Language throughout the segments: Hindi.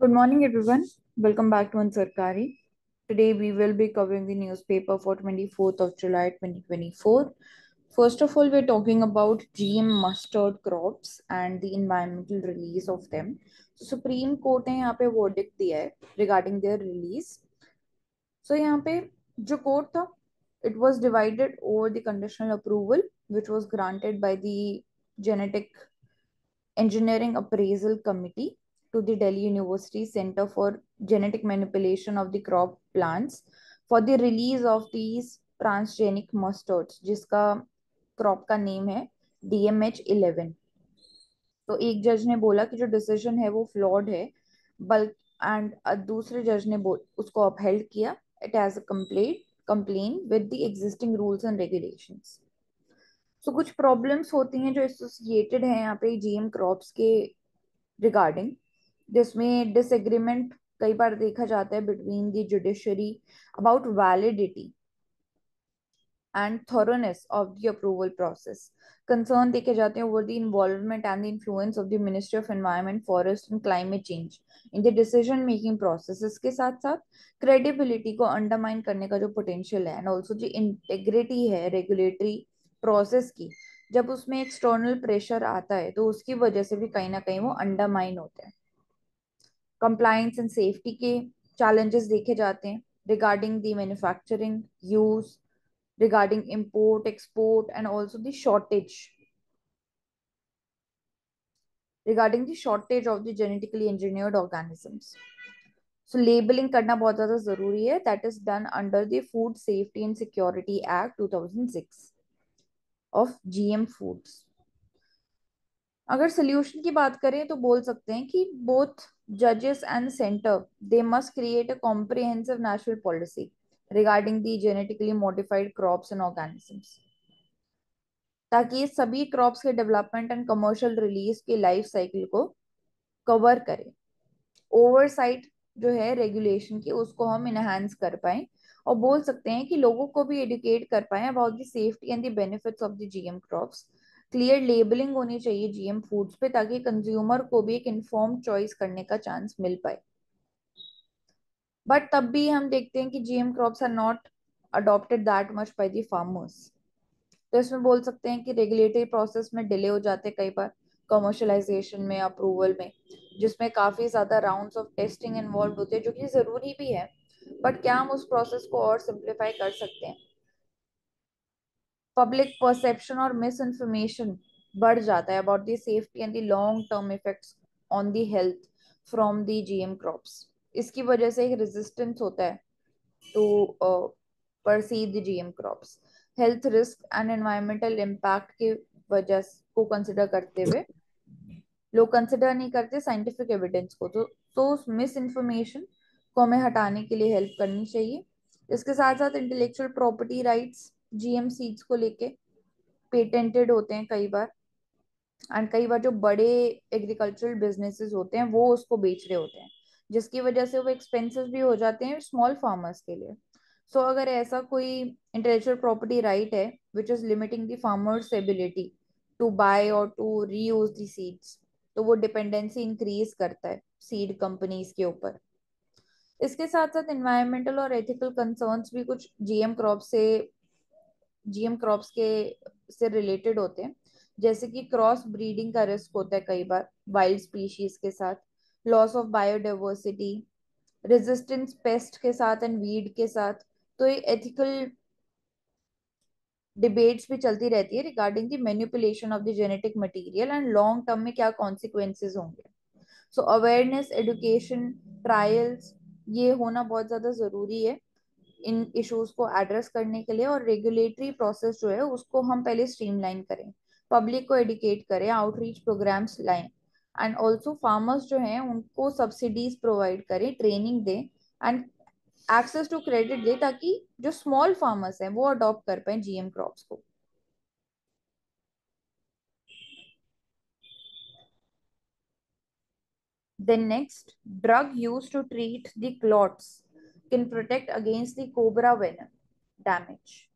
Good morning, everyone. Welcome back to Ansarkari. Today, we will be covering the newspaper for 24th of July 2024. First of all, we're talking about GM mustard crops and the environmental release of them. So, Supreme Court ने यहाँ पे verdict दिया है regarding their release. So, यहाँ पे जो court था, it was divided over the conditional approval, which was granted by the Genetic Engineering Appraisal Committee to the Delhi University Center for Genetic Manipulation of the Crop Plants for the release of these transgenic mustards, जिसका क्रॉप का नेम है DMH11। तो एक जज ने बोला कि जो डिसीजन है वो फ्लॉड है, बल्कि एंड दूसरे जज ने उसको अपहेल्ड किया it as a complain with the existing rules and regulations. So कुछ प्रॉब्लम्स होती हैं जो एसोसिएटेड हैं यहाँ पे जीएम क्रॉप्स के रिगार्डिंग, जिसमें डिसएग्रीमेंट कई बार देखा जाता है between the judiciary about validity and thoroughness of the approval process. Concern देखे जाते हैं over the involvement and the influence of the Ministry of Environment, Forest and Climate Change in the decision making process. इसके साथ साथ credibility को undermine करने का जो potential है and also जो integrity है regulatory process की, जब उसमें external pressure आता है तो उसकी वजह से भी कहीं ना कहीं वो undermine होते हैं। Compliance and safety के challenges देखे जाते हैं regarding the manufacturing, use, regarding import, export, and also the shortage. Regarding the shortage of the genetically engineered organisms. So labeling करना बहुत ज़्यादा ज़रूरी है. That is done under the Food Safety and Security Act 2006 of GM Foods. अगर सोल्यूशन की बात करें तो बोल सकते हैं कि बोथ जजेस and centre they must create a comprehensive national policy regarding the genetically modified crops and organisms, ताकि ये सभी क्रॉप्स के डेवलपमेंट एंड कमर्शियल रिलीज के लाइफ साइकिल को कवर करे। ओवरसाइट जो है रेगुलेशन की उसको हम इनहेंस कर पाए और बोल सकते हैं कि लोगों को भी एडुकेट कर पाए about the safety and the benefits of the GM crops. Clear labelling होनी चाहिए जीएम फूड्स पे ताकि कंज्यूमर को भी एक इन्फॉर्म्ड चॉइस करने का चांस मिल पाए। बट तब भी हम देखते हैं कि GM crops are not adopted that much by the farmers. तो इसमें बोल सकते हैं कि रेगुलेटरी प्रोसेस में डिले हो जाते हैं कई बार, कमर्शलाइजेशन में, अप्रूवल में, जिसमें काफी ज्यादा राउंड्स ऑफ टेस्टिंग इन्वॉल्व होते हैं, जो कि जरूरी भी है। बट क्या हम उस प्रोसेस को और सिंप्लीफाई कर सकते हैं? पब्लिक परसेप्शन और मिस इन्फॉर्मेशन बढ़ जाता है about the safety and the long term effects on the health from the GM crops. इसकी वजह से एक रेजिस्टेंस होता है to perceive the GM crops. Health risk and environmental impact के वजह को कंसिडर करते हुए लोग कंसिडर नहीं करते साइंटिफिक एविडेंस को, तो उस मिस इन्फॉर्मेशन को हमें हटाने के लिए हेल्प करनी चाहिए। इसके साथ साथ intellectual property rights GM seeds को लेके पेटेंटेड होते हैं कई बार, एंड कई बार जो बड़े एग्रीकल्चरल बिजनेसेस होते हैं वो उसको बेच रहे होते हैं, जिसकी वजह से वो एक्सपेंसिव भी हो जाते हैं स्मॉल फार्मर्स के लिए। सो अगर ऐसा कोई इंटेलेक्चुअल प्रॉपर्टी राइट है which is limiting the farmers ability to buy और टू रीयूज द सीड्स, तो वो डिपेंडेंसी इंक्रीज करता है सीड कंपनीज के ऊपर। इसके साथ साथ एनवायरमेंटल और एथिकल कंसर्न्स भी कुछ जीएम क्रॉप्स के से रिलेटेड होते हैं, जैसे कि क्रॉस ब्रीडिंग का रिस्क होता है कई बार वाइल्ड स्पीशीज के साथ, loss of biodiversity, resistance paste के साथ एंड वीड के साथ। तो ये एथिकल डिबेट्स भी चलती रहती है regarding the manipulation of the genetic material and long term में क्या कॉन्सिक्वेंसेज होंगे। सो अवेयरनेस, एडुकेशन, ट्रायल्स, ये होना बहुत ज्यादा जरूरी है इन इश्यूज को एड्रेस करने के लिए। और रेगुलेटरी प्रोसेस जो है उसको हम पहले स्ट्रीमलाइन करें, पब्लिक को एडुकेट करें, आउटरीच प्रोग्राम्स लाएं, एंड ऑल्सो फार्मर्स जो हैं उनको सब्सिडीज प्रोवाइड करें, ट्रेनिंग दें एंड एक्सेस टू क्रेडिट दे, ताकि जो स्मॉल फार्मर्स हैं वो अडॉप्ट कर पाए जीएम क्रॉप्स को। Then next, drug used to treat the clots can protect against the cobra venom damage.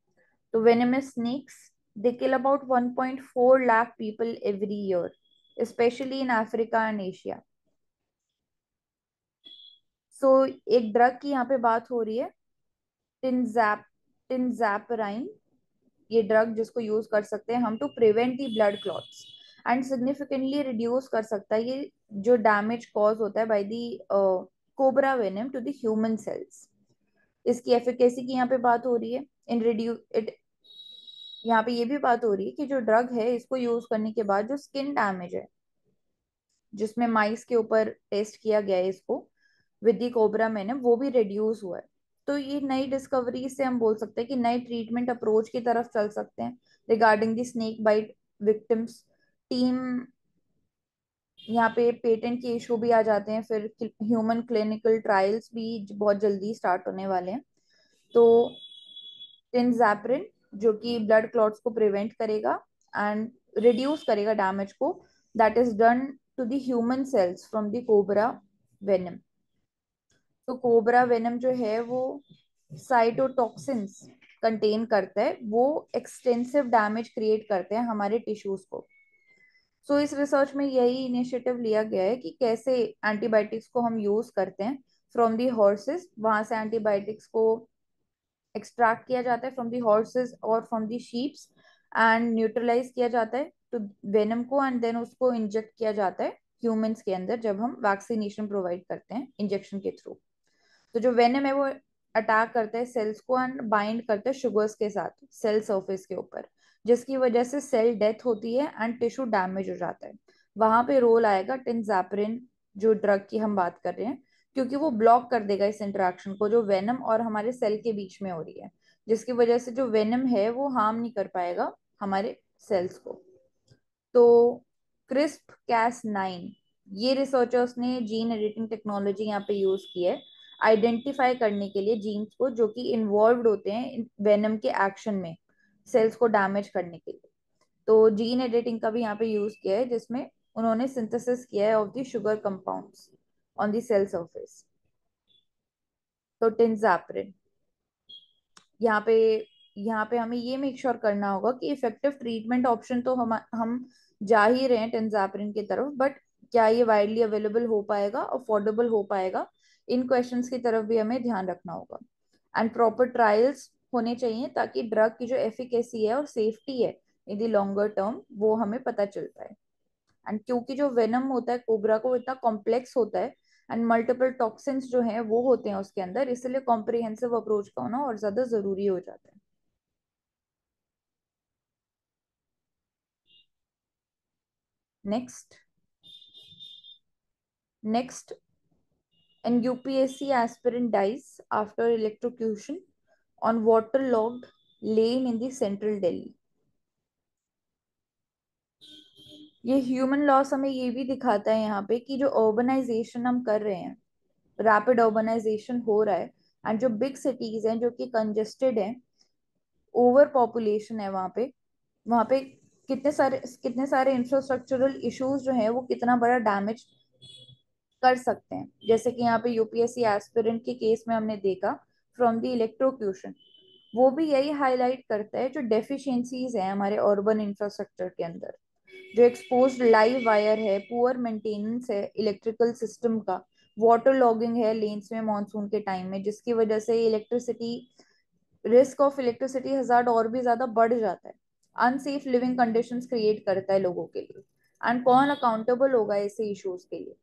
So venomous snakes, they kill about 1.4 lakh people every year, especially in Africa and Asia. सो एक ड्रग की यहाँ पे बात हो रही है, टिनजैप टिनजैपराइन। ये ड्रग जिसको यूज कर सकते हैं हम to prevent the blood clots and significantly reduce कर सकता है ये जो डैमेज कॉज होता है by the cobra venom to the human cells. इसकी एफिकेसी की यहाँ पे बात हो रही है इन रिड्यू इट। यहाँ पे ये भी बात हो रही है कि जो ड्रग है इसको यूज करने के बाद जो स्किन डैमेज है, जिसमें माइस के ऊपर टेस्ट किया गया है इसको विद दी कोबरा मैंने, वो भी रिड्यूस हुआ है। तो ये नई डिस्कवरी से हम बोल सकते हैं कि नए ट्रीटमेंट अप्रोच की तरफ चल सकते हैं regarding the snake bite victims. Team यहाँ पे पेटेंट के इशू भी आ जाते हैं, फिर ह्यूमन क्लिनिकल ट्रायल्स भी बहुत जल्दी स्टार्ट होने वाले हैं। तो टिनजैपरिन जो कि ब्लड क्लॉट्स को प्रिवेंट करेगा एंड रिड्यूस करेगा डैमेज को, that is done to the human cells from the cobra venom. तो कोबरा वेनम जो है वो साइटोटॉक्सिन्स कंटेन करता है, वो एक्सटेंसिव डैमेज क्रिएट करते हैं हमारे टिश्यूज को। सो इस रिसर्च में यही इनिशिएटिव लिया गया है कि कैसे एंटीबायोटिक्स को हम यूज करते हैं फ्रॉम दी हॉर्सेस, वहां से एंटीबायोटिक्स को एक्सट्रैक्ट किया जाता है फ्रॉम दी हॉर्सेस और from the sheeps and neutralize किया जाता है तो वेनम को, एंड देन उसको इंजेक्ट किया जाता है ह्यूमंस के अंदर जब हम वैक्सीनेशन प्रोवाइड करते हैं इंजेक्शन के थ्रू। तो जो वेनम है वो अटैक करता है सेल्स को एंड बाइंड करता है शुगर्स के साथ सेल सरफेस के ऊपर, जिसकी वजह से सेल डेथ होती है एंड टिश्यू डैमेज हो जाता है। वहां पे रोल आएगा टिनजैपरिन जो ड्रग की हम बात कर रहे हैं, क्योंकि वो ब्लॉक कर देगा इस इंटरेक्शन को जो वेनम और हमारे सेल के बीच में हो रही है, जिसकी वजह से जो वेनम है वो हार्म नहीं कर पाएगा हमारे सेल्स को। तो क्रिस्प कैस 9, ये रिसर्चर्स ने जीन एडिटिंग टेक्नोलॉजी यहाँ पे यूज की है आइडेंटिफाई करने के लिए जीन्स को जो कि इन्वॉल्व होते हैं वेनम के एक्शन में सेल्स को डैमेज करने के लिए। तो जीन एडिटिंग का भी यहाँ पे यूज किया है जिसमें उन्होंने सिंथेसिस किया है of the sugar compounds on the cell surface. तो टिनजैपरिन यहाँ पे यहाँ पे हमें ये मेक श्योर करना होगा कि इफेक्टिव ट्रीटमेंट ऑप्शन तो हम जा ही रहे हैं टेंजापरिन की तरफ, बट क्या ये वाइडली अवेलेबल हो पाएगा, अफोर्डेबल हो पाएगा, इन क्वेश्चंस की तरफ भी हमें ध्यान रखना होगा। एंड प्रॉपर ट्रायल्स होने चाहिए ताकि ड्रग की जो एफिकेसी है और सेफ्टी है इन द लॉन्गर टर्म वो हमें पता चल पाए। एंड क्योंकि जो वेनम होता है कोबरा को इतना कॉम्प्लेक्स होता है एंड मल्टीपल टॉक्सिन्स जो हैं वो होते हैं उसके अंदर, इसलिए कॉम्प्रिहेंसिव अप्रोच का होना और ज्यादा जरूरी हो जाता है। Next next and UPSC aspirant dies after electrocution on waterlogged lane in the central Delhi। ये ह्यूमन लॉस हमें ये भी दिखाता है यहाँ पे कि जो अर्बनाइजेशन हम कर रहे हैं, रैपिड अर्बनाइजेशन हो रहा है एंड जो बिग सिटीज हैं जो कि कंजेस्टेड हैं, ओवर पॉपुलेशन है वहाँ पे कितने सारे इंफ्रास्ट्रक्चरल इश्यूज जो हैं वो कितना बड़ा डैमेज कर सकते हैं। जैसे कि यहाँ पे यूपीएससी एस्पिरेंट के केस में हमने देखा फ्रॉम द इलेक्ट्रोक्यूशन, वो भी यही हाईलाइट करता है जो डेफिशिएंसीज हैं हमारे अर्बन इंफ्रास्ट्रक्चर के अंदर, जो एक्सपोज्ड लाइव वायर है, पुअर मेंटेनेंस है इलेक्ट्रिकल सिस्टम का, वाटर लॉगिंग है लेन्स में मानसून के टाइम में, जिसकी वजह से electricity risk of electricity hazard और भी ज्यादा बढ़ जाता है, अनसेफ लिविंग कंडीशंस क्रिएट करता है लोगों के लिए। एंड कौन अकाउंटेबल होगा ऐसे इश्यूज के लिए?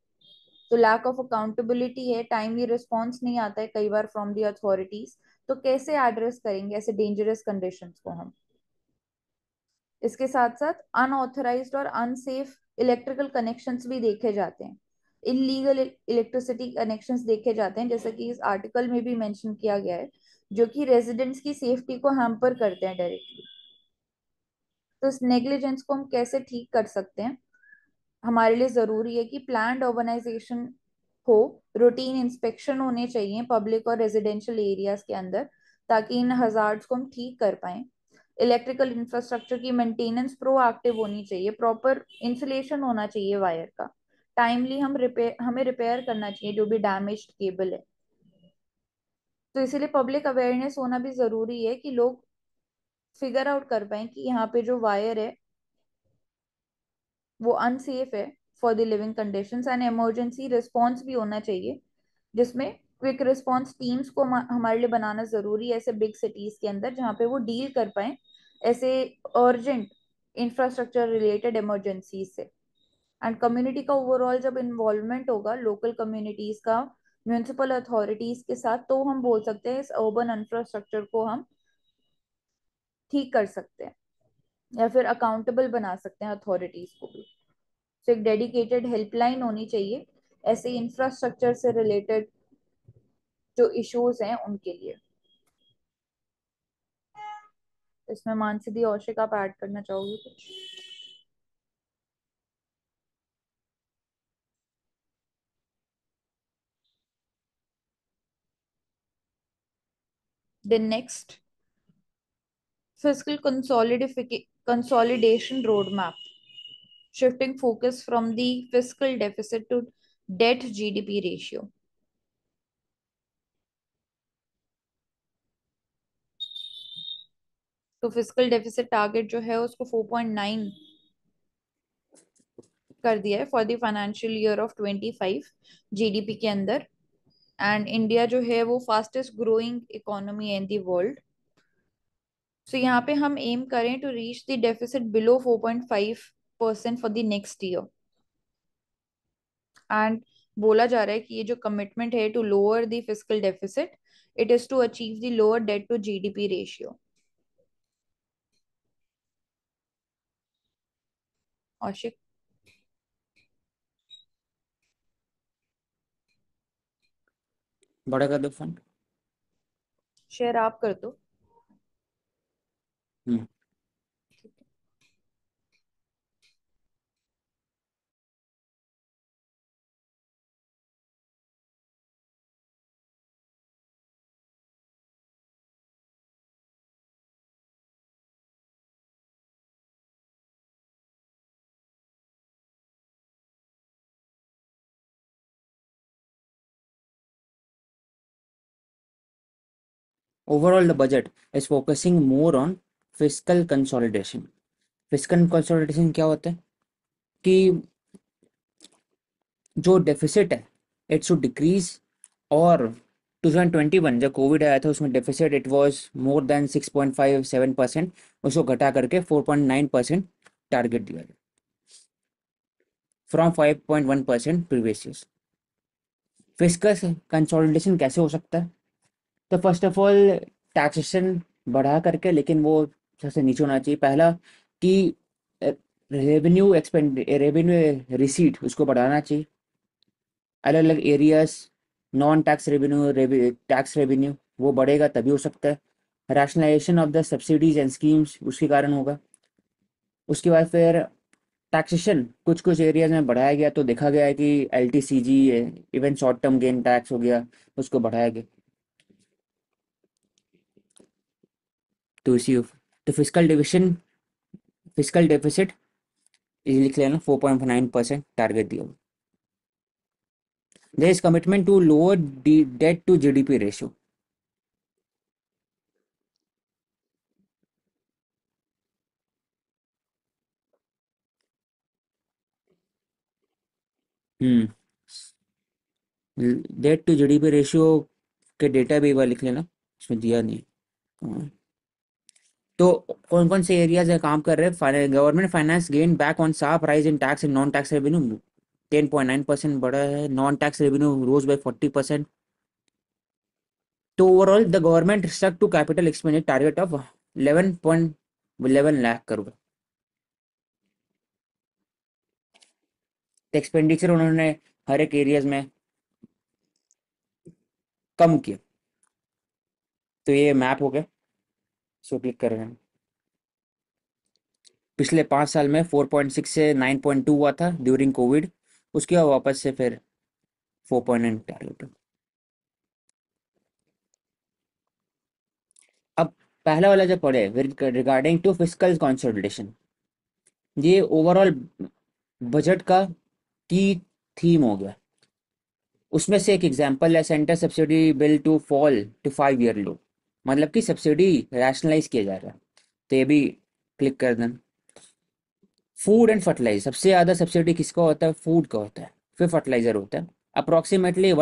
तो लैक ऑफ अकाउंटेबिलिटी है, टाइमली रिस्पॉन्स नहीं आता है कई बार फ्रॉम दी अथॉरिटीज। तो कैसे एड्रेस करेंगे ऐसे डेंजरस कंडीशंस को हम? इसके साथ साथ अनऑथराइज्ड और अनसेफ इलेक्ट्रिकल कनेक्शंस भी देखे जाते हैं, इलीगल इलेक्ट्रिसिटी कनेक्शंस देखे जाते हैं, जैसे कि इस आर्टिकल में भी मेंशन किया गया है, जो कि रेजिडेंट्स की सेफ्टी को हैम्पर करते हैं डायरेक्टली। तो इस नेग्लिजेंस को हम कैसे ठीक कर सकते हैं? हमारे लिए जरूरी है कि प्लान्ड अर्बनाइजेशन हो, रूटीन इंस्पेक्शन होने चाहिए पब्लिक और रेजिडेंशियल एरियाज के अंदर, ताकि इन हजार्ड्स को हम ठीक कर पाए। इलेक्ट्रिकल इंफ्रास्ट्रक्चर की मेंटेनेंस प्रोएक्टिव होनी चाहिए, प्रॉपर इंसुलेशन होना चाहिए वायर का, टाइमली हमें रिपेयर करना चाहिए जो भी डैमेज्ड केबल है। तो इसीलिए पब्लिक अवेयरनेस होना भी जरूरी है कि लोग फिगर आउट कर पाए कि यहाँ पे जो वायर है वो अनसेफ है for the living conditions, and emergency response भी होना चाहिए जिसमें क्विक रिस्पॉन्स टीम्स को हमारे लिए बनाना जरूरी है ऐसे बिग सिटीज के अंदर, जहाँ पे वो डील कर पाए ऐसे अर्जेंट इंफ्रास्ट्रक्चर रिलेटेड इमरजेंसीज से। एंड कम्युनिटी का ओवरऑल जब इन्वॉल्वमेंट होगा, लोकल कम्युनिटीज का म्यूनिसिपल अथॉरिटीज के साथ, तो हम बोल सकते हैं इस अर्बन इंफ्रास्ट्रक्चर को हम ठीक कर सकते हैं, या फिर अकाउंटेबल बना सकते हैं अथॉरिटीज को भी। तो एक डेडिकेटेड हेल्पलाइन होनी चाहिए ऐसे इंफ्रास्ट्रक्चर से रिलेटेड जो इश्यूज हैं उनके लिए। इसमें मानसी दी, औशिक, आप ऐड करना चाहोगे कुछ? Then next, fiscal consolidation roadmap, shifting focus from the fiscal deficit to debt GDP ratio. तो फिजिकल डेफिसिट टारगेट जो है उसको 4.9 कर दिया है for the financial year of 25 GDP के अंदर। एंड इंडिया जो है वो फास्टेस्ट ग्रोइंग इकोनॉमी है इन द वर्ल्ड। सो यहाँ पे हम एम करें to reach the deficit below 4.5% for the next year. And बोला जा रहा है कि ये जो कमिटमेंट है to lower the fiscal deficit, it is to achieve the lower debt to GDP ratio. Aushik, बड़ा कर दो फंड। शेयर आप कर दो। हम्म। Overall, the budget is focusing more on fiscal consolidation. Fiscal consolidation क्या होता है कि जो डेफिसिट है इट शुड डिक्रीज। और 2021 जब कोविड आया था उसमें deficit it was more than 6.57%, उसको घटा करके 4.9% टारगेट दिया गया from 5.1% previous years. Fiscal consolidation कैसे हो सकता है? तो फर्स्ट ऑफ ऑल टैक्सेशन बढ़ा करके, लेकिन वो सबसे नीचे होना चाहिए। पहला कि रेवेन्यू रिसीट उसको बढ़ाना चाहिए। अलग अलग areas, non tax revenue, tax revenue वो बढ़ेगा तभी हो सकता है। Rationalisation of the subsidies and schemes उसके कारण होगा। उसके बाद फिर टैक्सेशन कुछ कुछ एरियाज में बढ़ाया गया, तो देखा गया है कि LTCG, even short term gain tax हो गया, उसको बढ़ाया गया। तो इसी तो फिजिकल डेफिसिट लिख लेना 4.9% टारगेट दिया हुआ। There is commitment to lower debt to GDP ratio. Hmm. Debt to GDP ratio के डेटा भी एक बार लिख लेना, इसमें दिया नहीं है। हाँ। तो कौन कौन से एरियाज में काम कर रहे हैं? Government finance gain back on sharp rise in tax and non tax revenue, 10.9% बढ़ा है। Non tax revenue rose by 40%। तो overall the government stuck to capital expenditure target of 11.11 lakh crore. Expenditure उन्होंने हर एक एरियाज में कम किया। तो ये मैप हो गया, सो क्लिक कर रहे हैं। पिछले 5 साल में 4.6 से 9.2 हुआ था ड्यूरिंग कोविड, उसके बाद वापस से फिर 4.9 टारगेट। अब पहला वाला जो पढ़े रिगार्डिंग टू फिस्कल कंसोलिडेशन, ये ओवरऑल बजट का की थीम हो गया। उसमें से एक एग्जांपल है centre subsidy bill to fall to 5 year low, मतलब कि सब्सिडी रैशनलाइज किया जा रहा है। तो ये भी क्लिक कर दें। फूड एंड फर्टिलाइजर, सबसे ज़्यादा सब्सिडी किसका होता है? फूड का होता है, फिर फर्टिलाइजर होता है। अप्रोक्सीमेटली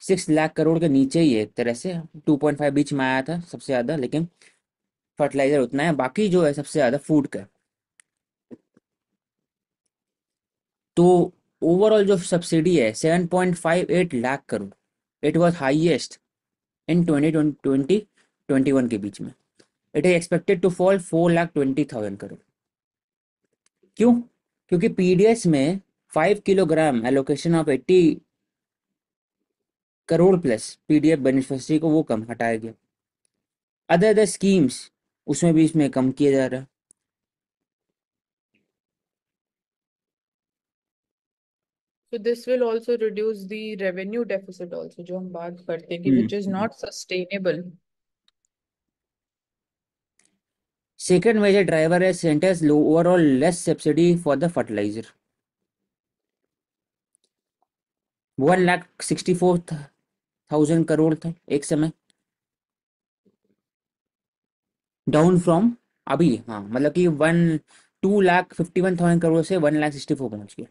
6 लाख करोड़ के नीचे ही है एक तरह से, 2.5 बीच में आया था सबसे ज़्यादा, लेकिन फर्टिलाइजर उतना है, बाकी जो है सबसे ज़्यादा फूड का। तो ओवरऑल जो सब्सिडी है 7.58 lakh crore, it was highest in 2020-21 के बीच में। It is expected to fall 4,20,000 crore. क्यों? क्योंकि पीडीएस में 5 kilogram allocation of 80 crore plus PDF beneficiary को वो कम हटाया गया। अदर अदर स्कीम्स उसमें भी इसमें कम किया जा रहा है। So this will also reduce the revenue deficit also, जो हम बात करते हैं कि which is not sustainable. Second major driver is centers overall less subsidy for the fertilizer. 1,64,000 crore था एक समय, डाउन फ्रॉम अभी, हाँ मतलब कि 2,51,000 करोड़ से 1,64 पहुंच गया,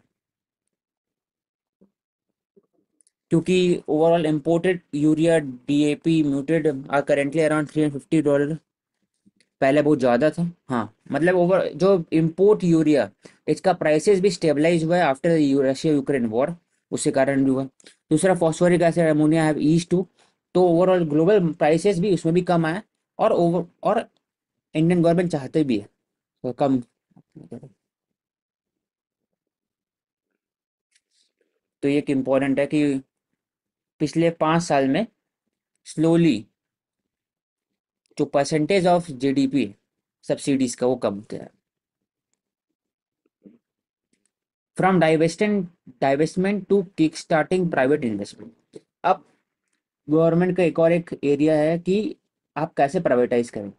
क्योंकि overall imported urea DAP muted are currently around $350। पहले बहुत ज़्यादा था, हाँ मतलब ओवर जो इम्पोर्ट यूरिया इसका प्राइसेस भी स्टेबलाइज हुआ है आफ्टर रशिया यूक्रेन वॉर, उसके कारण भी हुआ। दूसरा phosphoric acid ammonia have ease to, तो ओवरऑल ग्लोबल प्राइसेस भी उसमें भी कम आए, और इंडियन गवर्नमेंट चाहते भी है तो कम। तो ये एक इम्पॉर्टेंट है कि पिछले 5 साल में स्लोली जो परसेंटेज ऑफ जीडीपी सब्सिडीज का वो कम किया है। From divestment to kick starting private investment. अब गवर्नमेंट का एक और एक एरिया है कि आप कैसे प्राइवेटाइज करें।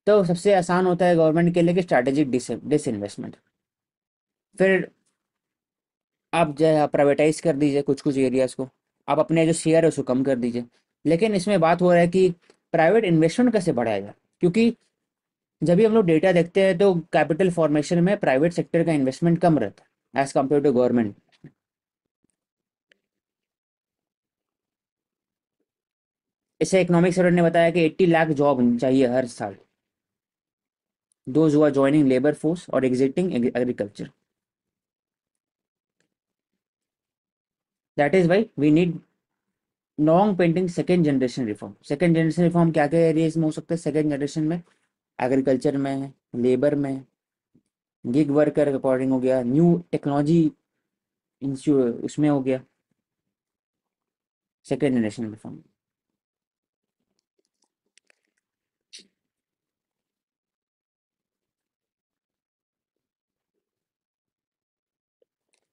तो सबसे आसान होता है गवर्नमेंट के लिए कि स्ट्रैटेजिक डिसइन्वेस्टमेंट। फिर आप जो है प्राइवेटाइज कर दीजिए कुछ कुछ एरियाज को, आप अपने जो शेयर है उसको कम कर दीजिए। लेकिन इसमें बात हो रहा है कि प्राइवेट इन्वेस्टमेंट कैसे बढ़ाया जाए, क्योंकि जब भी हम लोग डेटा देखते हैं तो कैपिटल फॉर्मेशन में प्राइवेट सेक्टर का इन्वेस्टमेंट कम रहता है एज कम्पेयर टू गवर्नमेंट। इससे इकोनॉमिक सर्वे ने बताया कि 80 लाख जॉब चाहिए हर साल, those who are joining labour force और exiting agriculture. That is why we need long pending second generation reform. Second generation reform क्या क्या एरियाज में हो सकता है सेकेंड जनरेशन में? एग्रीकल्चर में, लेबर में, गिग वर्कर अकॉर्डिंग हो गया, न्यू टेक्नोलॉजी उसमें हो गया second generation reform.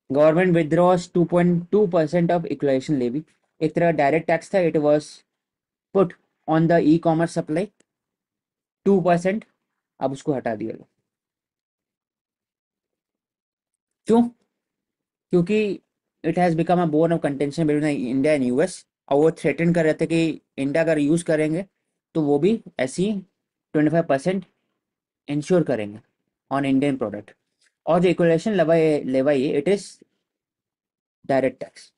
Government withdraws 2.2% of equalisation levy, एक तरह डायरेक्ट टैक्स था, it was put on the e commerce supply 2%, अब उसको हटा दिया गया। क्यों? क्योंकि it has become a bone of contention between India and US, और वो थ्रेटन कर रहे थे कि इंडिया अगर यूज़ करेंगे तो वो भी ऐसी 25% इंश्योर करेंगे ऑन इंडियन प्रोडक्ट। और जो इक्वलेशन लेवाई है it is direct tax.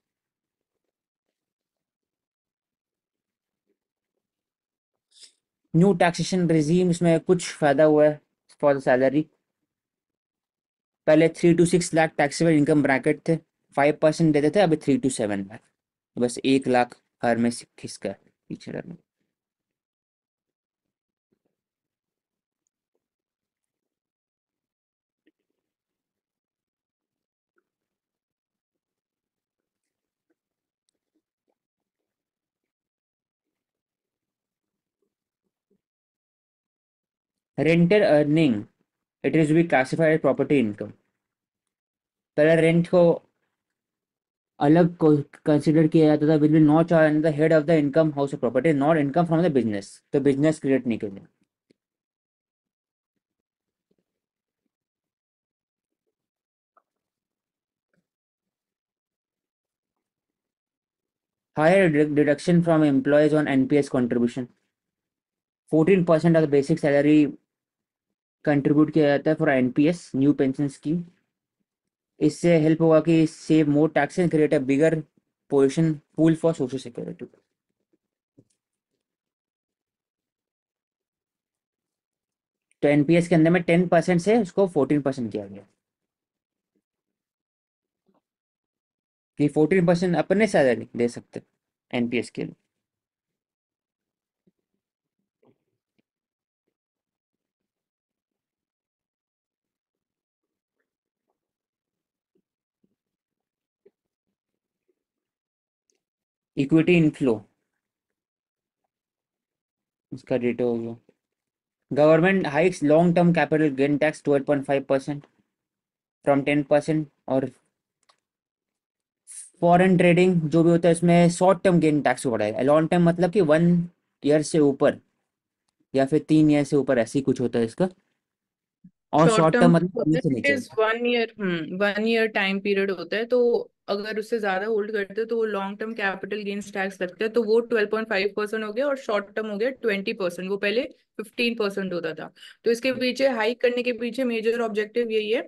New taxation regime इसमें कुछ फायदा हुआ है फॉर द सैलरी। पहले 3 to 6 lakh taxable income bracket थे, 5% देते थे, अभी 3 to 7 लाख, बस 1 लाख हर में से खिसका है पीछे रहना। Rented earning, it is be classified property income. पहले रेंट को अलग कंसिडर किया जाता था, will be not the head of the income house of property, not income from the business, तो बिजनेस क्रिएट नहीं करें। Higher deduction from employees on NPS contribution, 14% of the basic salary contribute किया जाता है for NPS new pension scheme. इससे हेल्प होगा कि save more tax and create a bigger position pool for social security. तो एनपीएस के अंदर में 10% से उसको 14% किया गया कि 14% अपने सैलरी दे सकते एनपीएस के लिए। इक्विटी इनफ्लो उसका डेटा हो गया। Government hikes long term capital gain tax 12.5% from 10%। और फॉरेन ट्रेडिंग जो भी होता है इसमें शॉर्ट टर्म गेन टैक्स को बढ़ाएगा। लॉन्ग टर्म मतलब कि 1 ईयर से ऊपर या फिर 3 ईयर से ऊपर ऐसी कुछ होता है इसका। और शॉर्ट शॉर्ट टर्म टर्म मतलब होता अभी है, से इट नीचे इज होता 1 ईयर। 1 ईयर टाइम पीरियड होता है, तो अगर उससे ज्यादा होल्ड करते हो तो वो long term capital gains tax लगता है। तो वो 12.5% हो गया और शॉर्ट टर्म हो गया 20%। वो पहले 15% होता था। तो इसके है। पीछे हाइक करने के पीछे मेजर ऑब्जेक्टिव यही है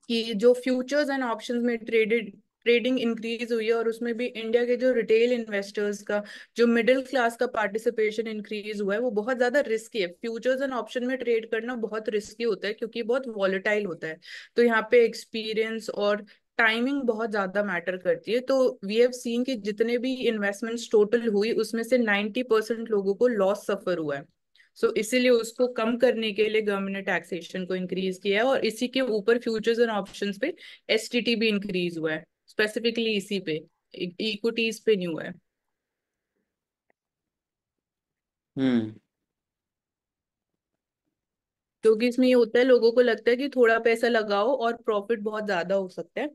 कि जो फ्यूचर्स एंड ऑप्शंस में ट्रेडिंग इंक्रीज हुई है, और उसमें भी इंडिया के जो रिटेल इन्वेस्टर्स का, जो मिडिल क्लास का पार्टिसिपेशन इंक्रीज हुआ है, वो बहुत ज्यादा रिस्की है। फ्यूचर्स एंड ऑप्शन में ट्रेड करना बहुत रिस्की होता है क्योंकि बहुत वॉलेटाइल होता है। तो यहाँ पे एक्सपीरियंस और टाइमिंग बहुत ज्यादा मैटर करती है। तो वी हैव सीन कि जितने भी इन्वेस्टमेंट्स टोटल हुई उसमें से 90% लोगों को लॉस सफर हुआ है। सो इसीलिए उसको कम करने के लिए गवर्नमेंट ने टैक्सेशन को इंक्रीज किया है, और इसी के ऊपर फ्यूचर्स एंड ऑप्शंस पे एसटीटी भी इंक्रीज हुआ है, स्पेसिफिकली इसी पे, इक्विटीज पे नहीं हुआ है। हम्म। क्योंकि इसमें ये होता है, लोगों को लगता है कि थोड़ा पैसा लगाओ और प्रॉफिट बहुत ज्यादा हो सकता है।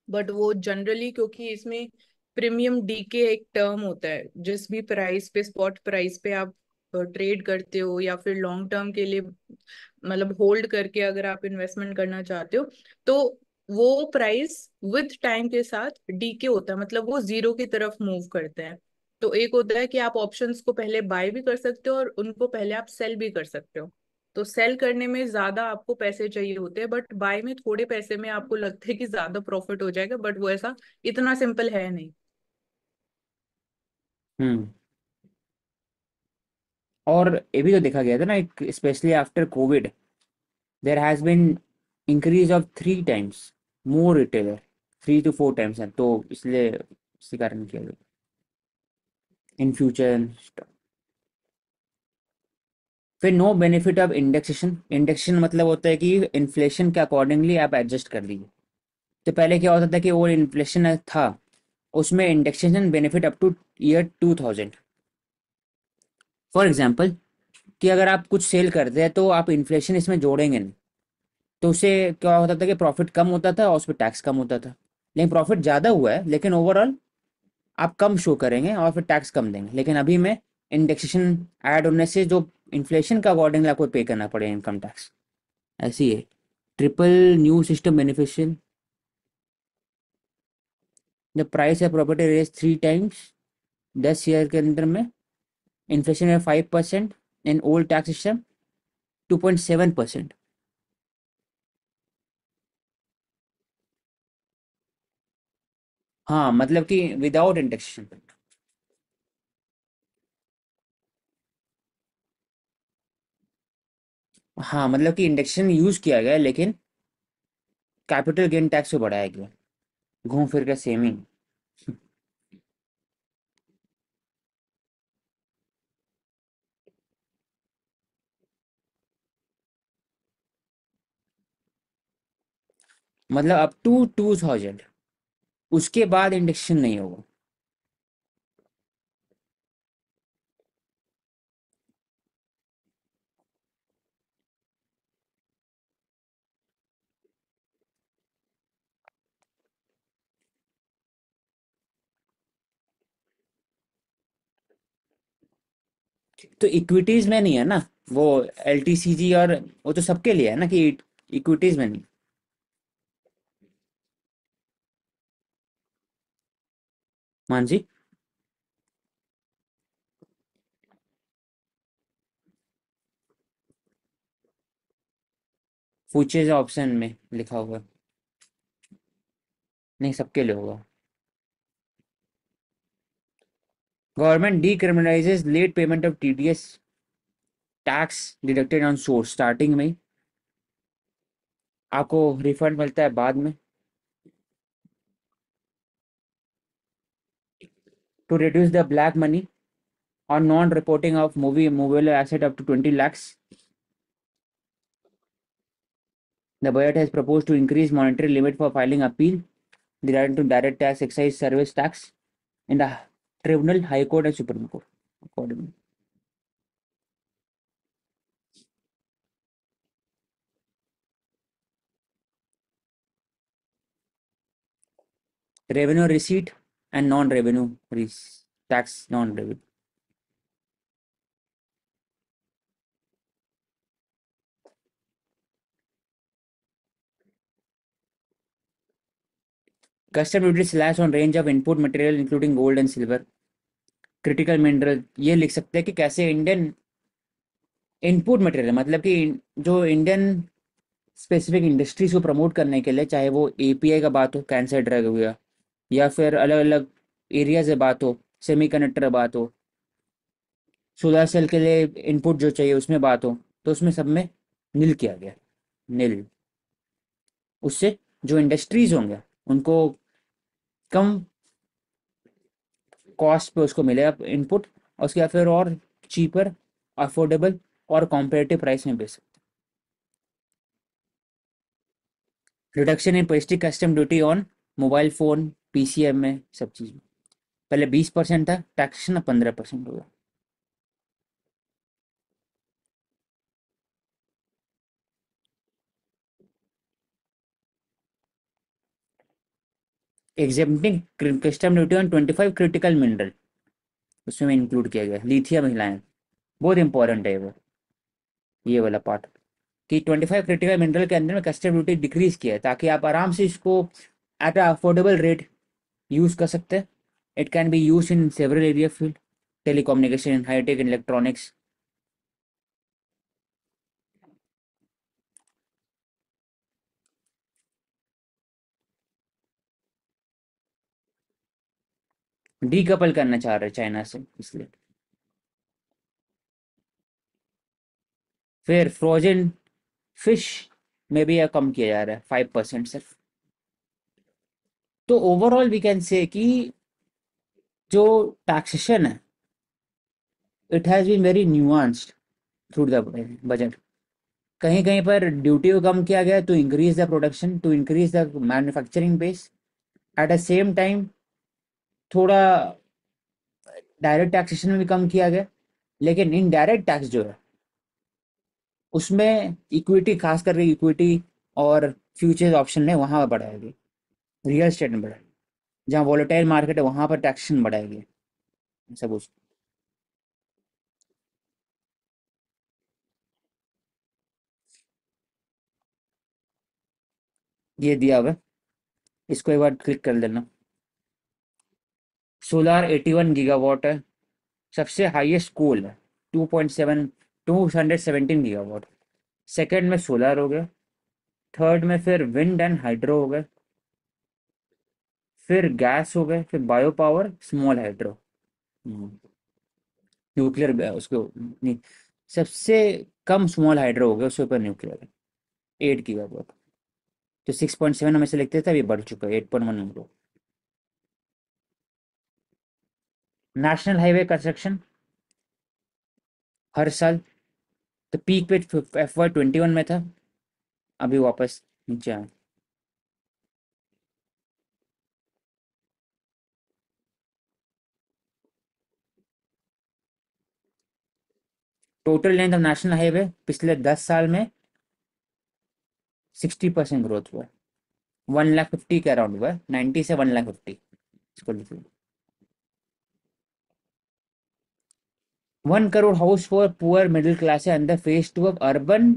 बट वो जनरली, क्योंकि इसमें प्रीमियम डीके एक टर्म होता है, जिस भी प्राइस पे, स्पॉट प्राइस पे आप ट्रेड करते हो या फिर लॉन्ग टर्म के लिए, मतलब होल्ड करके अगर आप इन्वेस्टमेंट करना चाहते हो, तो वो प्राइस विद टाइम के साथ डीके होता है, मतलब वो जीरो की तरफ मूव करते हैं। तो एक होता है कि आप ऑप्शंस को पहले बाय भी कर सकते हो और उनको पहले आप सेल भी कर सकते हो। तो सेल करने में ज्यादा आपको पैसे चाहिए होते हैं, बट बाय में थोड़े पैसे में आपको लगता है कि ज्यादा प्रॉफिट हो जाएगा, बट वो ऐसा इतना सिंपल है नहीं। हम्म। और ये भी तो देखा गया था ना, specially after covid there has been increase of 3 times more retailer, 3 to 4 times है। तो इसलिए इसी कारण किया गया इन फ्यूचर। फिर no benefit of indexation. Indexation मतलब होता है कि इन्फ्लेशन के अकॉर्डिंगली आप एडजस्ट कर दीजिए। तो पहले क्या होता था कि वो इन्फ्लेशन था उसमें indexation benefit up two year 2000। For example कि अगर आप कुछ सेल करते हैं तो आप इन्फ्लेशन इसमें जोड़ेंगे नहीं। तो उससे क्या होता था कि प्रॉफिट कम होता था और उस पर टैक्स कम होता था। लेकिन प्रॉफिट ज़्यादा हुआ है लेकिन ओवरऑल आप कम शो करेंगे और फिर टैक्स कम देंगे। लेकिन अभी में इंडेक्सेशन ऐड होने से जो इन्फ्लेशन का अकॉर्डिंग आपको पे करना पड़ेगा इनकम टैक्स। ऐसी है। Triple new system beneficial. The price है प्रॉपर्टी रेज 3 टाइम्स 10 ईयर के अंदर में। इन्फ्लेशन है 5%। In old tax system 2.7%। हाँ मतलब कि विदाउट इंडेक्सेशन। हाँ मतलब कि इंडेक्सेशन यूज किया गया लेकिन कैपिटल गेन टैक्स को बढ़ाया गया। घूम फिर के सेम ही। मतलब अप टू 2000 उसके बाद इंडेक्सेशन नहीं होगा। तो इक्विटीज में नहीं है ना वो, एलटीसीजी और वो तो सबके लिए है ना कि इक्विटीज में नहीं। मान जी। फ्यूचर्स ऑप्शन में लिखा हुआ है। नहीं सबके लिए होगा। Government decriminalizes late payment of TDS tax deducted on source. Starting में आपको रिफंड मिलता है बाद में. To reduce the black money on non-reporting of movable asset up to 20 lakhs, the budget has proposed to increase monetary limit for filing appeal relating to direct tax, excise, service tax in the Tribunal, High Court and Supreme Court. Accordingly, revenue receipt and non-revenue tax non-revenue. Custom duty slash on range of input material including gold and silver, critical mineral. ये लिख सकते हैं कि कैसे इंडियन इनपुट मटेरियल मतलब कि जो इंडियन स्पेसिफिक इंडस्ट्रीज को प्रमोट करने के लिए, चाहे वो एपीआई का बात हो, कैंसर ड्रग हो गया, या फिर अलग अलग एरिया से बात हो, सेमीकंडक्टर बात हो, सोलर सेल के लिए इनपुट जो चाहिए उसमें बात हो, तो उसमें सब में नील किया गया. नील. उससे जो इंडस्ट्रीज होंगे उनको कम कॉस्ट पे उसको मिलेगा इनपुट, और उसके बाद फिर और चीपर, अफोर्डेबल और कॉम्पिटिटिव प्राइस में बेच सकते. Reduction in peptic custom duty on mobile phone, PCM में, सब चीज़ में. पहले 20% था टैक्सेशन, अब 15% होगा. Exempting custom duty on 25 critical mineral, उसमें इंक्लूड किया गया. लिथियम हिलायन बहुत इंपॉर्टेंट है वो, ये वाला पार्ट, कि 25 क्रिटिकल मिनरल के अंदर में कस्टम ड्यूटी डिक्रीज किया है ताकि आप आराम से इसको at a affordable rate use कर सकते हैं. It can be use in several area field, telecommunication, high tech electronics. Decouple करना चाह रहे चाइना से, इसलिए. फिर फ्रोजन फिश में भी यह कम किया जा रहा है 5% सिर्फ. तो ओवरऑल वी कैन से कि जो टैक्सेशन है, it has been very nuanced through the budget. कहीं कहीं पर ड्यूटी को कम किया गया to increase the production, to increase the manufacturing base. At the same time थोड़ा डायरेक्ट टैक्सेशन में भी कम किया गया, लेकिन इनडायरेक्ट टैक्स जो है उसमें इक्विटी, खास करके इक्विटी और फ्यूचर्स ऑप्शन ने वहां पर बढ़ाएगी, रियल एस्टेट में बढ़ाएगी, जहाँ वॉलेटाइल मार्केट है वहां पर टैक्सेशन बढ़ाएगी. ऐसा कुछ. ये दिया हुआ है, इसको एक बार क्लिक कर लेना. सोलार 81 गीगावाट है, सबसे हाईएस्ट कोल है 217 गीगावाट. सेकंड में सोलर हो गया, थर्ड में फिर विंड एंड हाइड्रो हो गए, फिर गैस हो गए, फिर bio power, small hydro, nuclear उसको नहीं. सबसे कम स्मॉल हाइड्रो हो गया, उसके ऊपर न्यूक्लियर है 8 गीगावाट. तो 6.7 हमें से लिखते थे, अभी बढ़ चुका है 8.1 हो गया. नेशनल हाईवे कंस्ट्रक्शन हर साल, तो पीक पे FY21 में था, अभी वापस नीचे आया. Total length of national highway पिछले 10 साल में 60% ग्रोथ हुआ है. 1,50,000 के अराउंड हुआ है, 90 से 1,50,000. इसको लिखिए. 1 crore house for poor middle class है under phase 2 of urban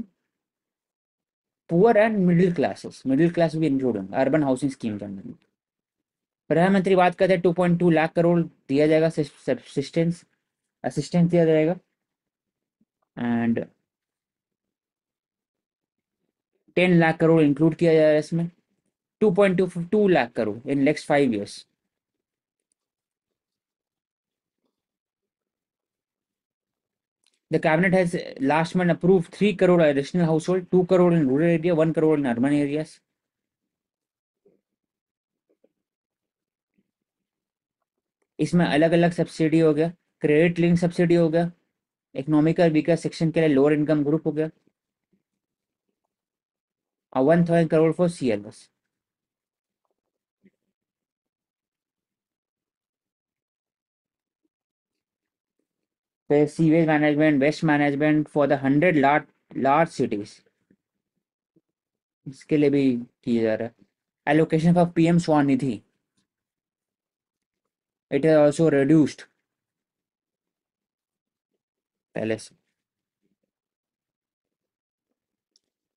poor and middle classes. Middle class भी इंक्लूड होंगे अर्बन हाउसिंग स्कीम के अंदर. प्रधानमंत्री बात करते हैं 2.2 लाख करोड़ दिया जाएगा, सब्सिस्टेंस असिस्टेंस दिया जाएगा. एंड 10 लाख करोड़ इंक्लूड किया जा रहा है इसमें. 2.22 lakh crore in next 5 years. The cabinet has last month approved 3 crore additional household, 2 crore in rural area, 1 crore in urban areas. इसमें अलग अलग सब्सिडी हो गया, क्रेडिट लिंक सब्सिडी हो गया, इकोनॉमिकल वीकर सेक्शन के लिए लोअर इनकम ग्रुप हो गया, और 1000 crore फॉर सीएल बस. फिर sewage management, waste management for the 100 large cities, इसके लिए भी किया जा रहा है. Allocation for PM Svanidhi, it is also reduced पहले से.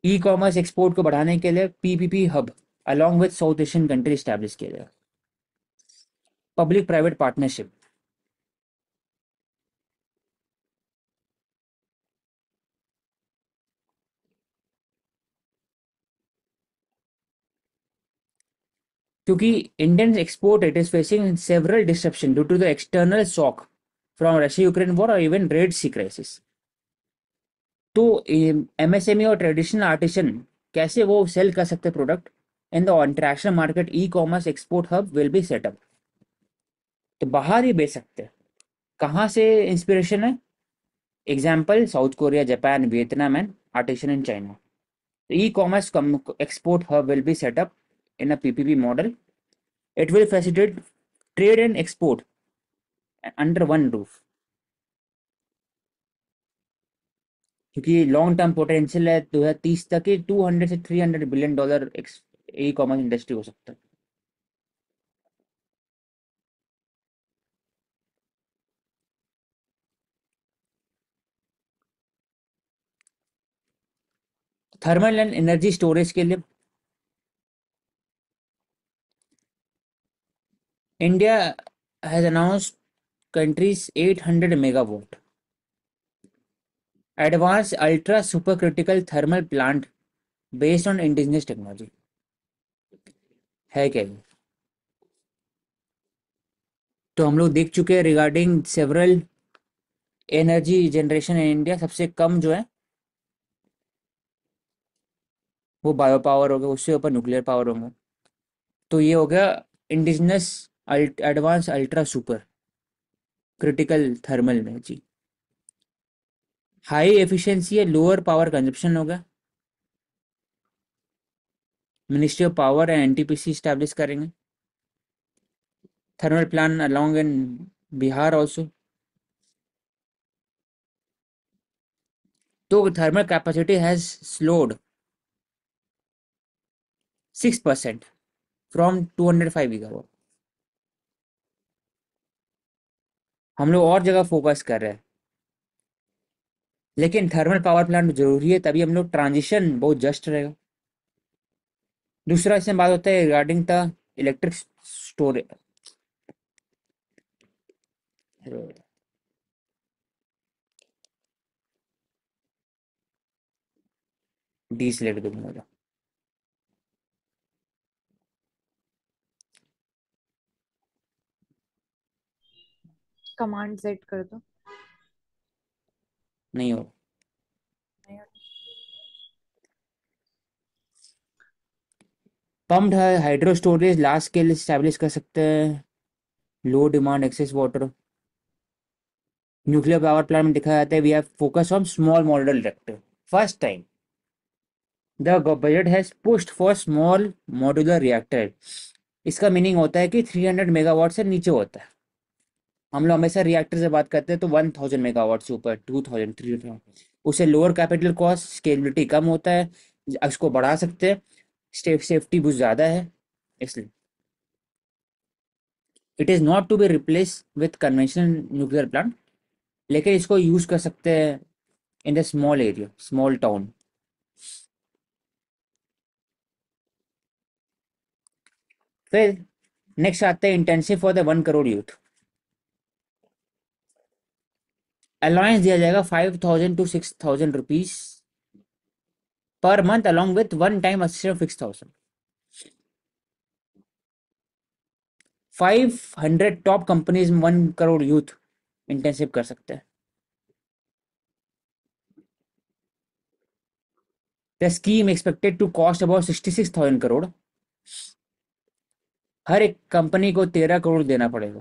ई कॉमर्स एक्सपोर्ट को बढ़ाने के लिए PPP hub along with South Asian country establish किया जाएगा. पब्लिक प्राइवेट पार्टनरशिप, क्योंकि Indian export it is facing several disruption due to the external shock from Russia Ukraine war और इवन रेड सी क्राइसिस. तो एमएसएमई और ट्रेडिशनल आर्टिसन कैसे वो सेल कर सकते product in the international market. E commerce export hub will be set up. तो बाहर ही बेच सकते हैं. कहाँ से इंस्पिरेशन है? Example south Korea, Japan, Vietnam and artisan in China. E commerce export hub will be set up in a PPP model. It will facilitate trade and export under one roof. क्योंकि लॉन्ग टर्म पोटेंशियल है 2030 तक के 200 से $300 बिलियन ई कॉमर्स इंडस्ट्री हो सकता है. थर्मल एंड एनर्जी स्टोरेज के लिए India has announced countries 800 megawatt advance ultra super critical thermal plant based on indigenous technology. है क्या ये? तो हम लोग देख चुके हैं regarding several energy generation in India. सबसे कम जो है वो बायो पावर हो गया, उससे ऊपर न्यूक्लियर पावर होंगे. तो ये हो गया indigenous advance ultra super critical thermal में जी. हाई एफिशिएंसी है, लोअर पावर कंजप्शन होगा. Ministry of power and NTPC establish करेंगे. Thermal plan along in Bihar also. तो thermal capacity has slowed 6% from 205 gigawatt. हम लोग और जगह फोकस कर रहे हैं, लेकिन थर्मल पावर प्लांट जरूरी है, तभी हम लोग ट्रांजिशन बहुत जस्ट रहेगा. दूसरा इसमें बात होता है regarding the electric storage. Deselect दूंगा. कमांड सेट कर दो. नहीं हो. Pumped hydro storage large scale establish कर सकते हैं. Low demand excess water. Nuclear power plant में दिखाया जाता है we have focus on small model reactor. First time the budget has pushed for small modular reactor. इसका मीनिंग होता है कि 300 मेगावाट से नीचे होता है. हम लोग हमेशा रिएक्टर से बात करते हैं तो 1000 मेगावाट से ऊपर 2000 3000, उससे लोअर कैपिटल कॉस्ट, स्केलेबिलिटी कम होता है, उसको बढ़ा सकते हैं, सेफ्टी बहुत ज़्यादा है. इसलिए it is not to be replace with conventional nuclear plant, लेकिन इसको यूज़ कर सकते हैं in the small area, small town. फिर नेक्स्ट आते हैं intensive for the 1 crore youth. Allowance दिया जाएगा 5000 to 6000 rupees per month along with one time assistant 6000. 500 top companies 1 crore youth intensive कर सकते हैं. The scheme expected to cost about 66,000 crore. हर एक कंपनी को 13 करोड़ देना पड़ेगा।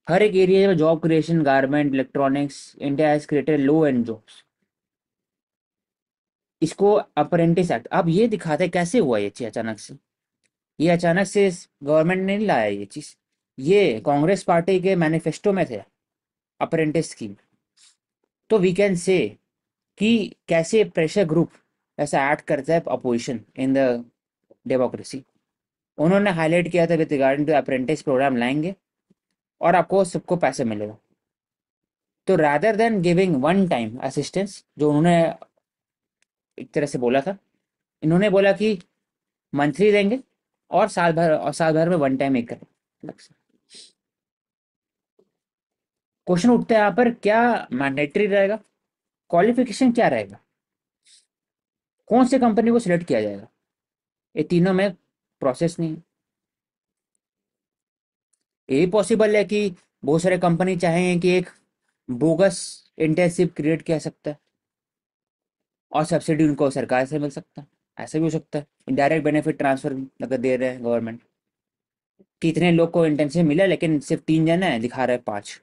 हर एक एरिया में job creation, garment, electronics, India has created low and jobs. इसको अप्रेंटिस एक्ट, अब ये दिखाते हैं कैसे हुआ ये चीज अचानक से। ये अचानक से गवर्नमेंट ने नहीं लाया ये चीज, ये कांग्रेस पार्टी के मैनिफेस्टो में थे अप्रेंटिस स्कीम। तो वी कैन से कि कैसे प्रेशर ग्रुप ऐसा एक्ट करता है अपोजिशन इन द डेमोक्रेसी। उन्होंने हाईलाइट किया था with regarding to apprentice program लाएंगे और आपको सबको पैसे मिलेगा। तो rather than giving one time assistance, जो उन्होंने एक तरह से बोला था, इन्होंने बोला कि मंथली देंगे और साल भर में वन टाइम एक करें। क्वेश्चन उठता है यहाँ पर, क्या मैंडेटरी रहेगा, क्वालिफिकेशन क्या रहेगा, कौन से कंपनी को सिलेक्ट किया जाएगा? ये तीनों में प्रोसेस नहीं है। ये पॉसिबल है कि बहुत सारे कंपनी चाहेंगे कि एक बोगस इंटर्नशिप क्रिएट किया सकता है और सब्सिडी उनको सरकार से मिल सकता है। ऐसा भी हो सकता है इनडायरेक्ट बेनिफिट ट्रांसफर अगर दे रहे हैं गवर्नमेंट, कितने लोग को इंटर्नशिप मिला लेकिन सिर्फ 3 जन है, दिखा रहे हैं 5,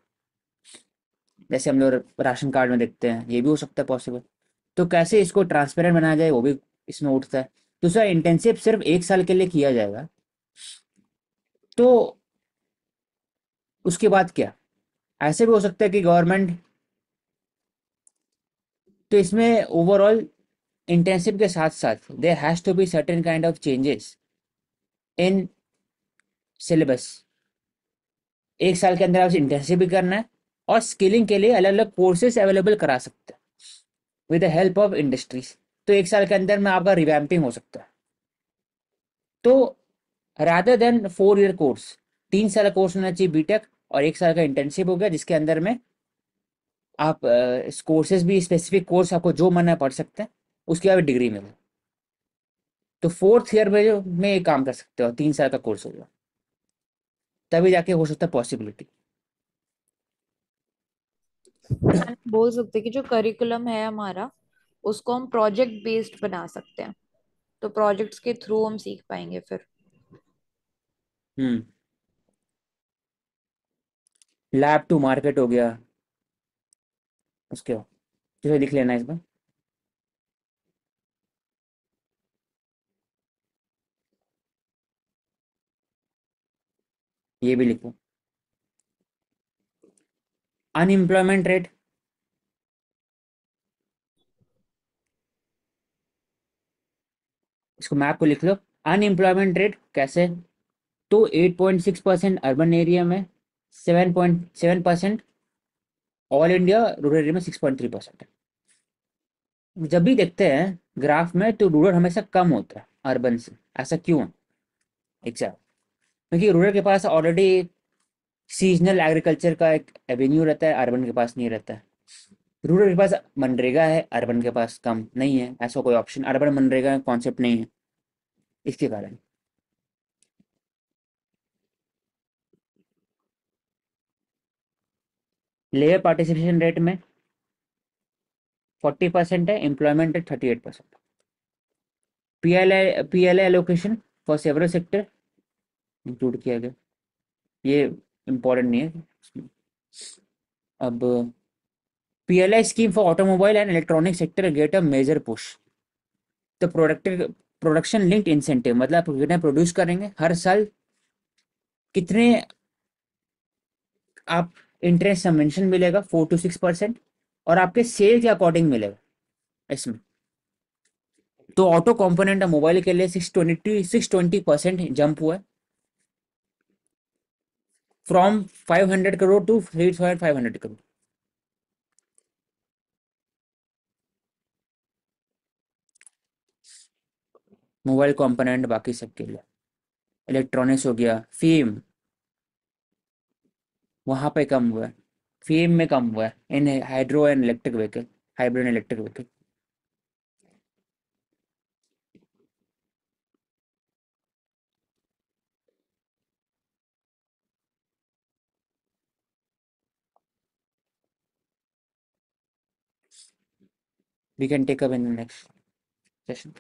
जैसे हम लोग राशन कार्ड में देखते हैं। ये भी हो सकता है पॉसिबल। तो कैसे इसको ट्रांसपेरेंट बनाया जाए वो भी इसमें उठता है। दूसरा, इंटर्नशिप सिर्फ 1 साल के लिए किया जाएगा, तो उसके बाद क्या? ऐसे भी हो सकता है कि गवर्नमेंट, तो इसमें ओवरऑल इंटर्नशिप के साथ साथ there has to be certain kind of changes in syllabus. 1 साल के अंदर आप इंटर्नशिप भी करना है और स्किलिंग के लिए अलग अलग कोर्सेज अवेलेबल करा सकते हैं with the help of industries. तो 1 साल के अंदर में आपका रिवैम्पिंग हो सकता है। तो रादर देन 4 ईयर कोर्स, 3 साल का कोर्स होना चाहिए बीटेक, और 1 साल का इंटर्नशिप हो गया जिसके अंदर में आप कोर्सेज भी, स्पेसिफिक कोर्स आपको जो मन है पढ़ सकते हैं, उसके बाद डिग्री मिले। तो 4th ईयर में जो में ये काम कर सकते हो, 3 साल का कोर्स होगा, तभी जाके हो सकता है पॉसिबिलिटी। बोल सकते हैं कि जो करिकुलम है हमारा, उसको हम प्रोजेक्ट बेस्ड बना सकते हैं, तो प्रोजेक्ट्स के थ्रू हम सीख पाएंगे फिर। हम्म। लैब टू मार्केट हो गया, उसके बाद तुझे लिख लेना इस बार। ये भी लिखो। अनएम्प्लॉयमेंट रेट, इसको मैप को लिख लो। अनएम्प्लॉयमेंट रेट कैसे? तो 8.6% अर्बन एरिया में, 7.7% ऑल इंडिया, रूरल एरिया में 6.3%। जब भी देखते हैं ग्राफ में तो रूरल हमेशा कम होता है अर्बन से। ऐसा क्यों है? एग्जैक्ट, क्योंकि रूरल के पास ऑलरेडी सीजनल एग्रीकल्चर का एक एवेन्यू रहता है, अर्बन के पास नहीं रहता है। रूरल के पास मनरेगा है, अर्बन के पास कम नहीं है, ऐसा कोई ऑप्शन अर्बन मनरेगा कॉन्सेप्ट नहीं है, इसके कारण। लेबर पार्टिसिपेशन रेट में 40% है, employment rate 38%। PLI allocation for several sector include किया गया, ये इम्पोर्टेंट नहीं है। अब PLI scheme for automobile and electronic sector get a major push. तो प्रोडक्शन लिंक्ड इंसेंटिव, मतलब आप कितने प्रोड्यूस करेंगे हर साल, कितने आप इंटरेस्ट सबवेंशन मिलेगा 4 to 6%, और आपके सेल के अकॉर्डिंग मिलेगा इसमें। तो ऑटो कंपोनेंट मोबाइल के लिए 620% जंप हुआ है, from 500 crore to 3500 crore. Mobile component बाकी सबके लिए। इलेक्ट्रॉनिक्स हो गया, फेम, वहां पे कम हुआ है, फेम में कम हुआ है इन hydro and electric vehicle, hybrid electric vehicle. We can take up in the next session.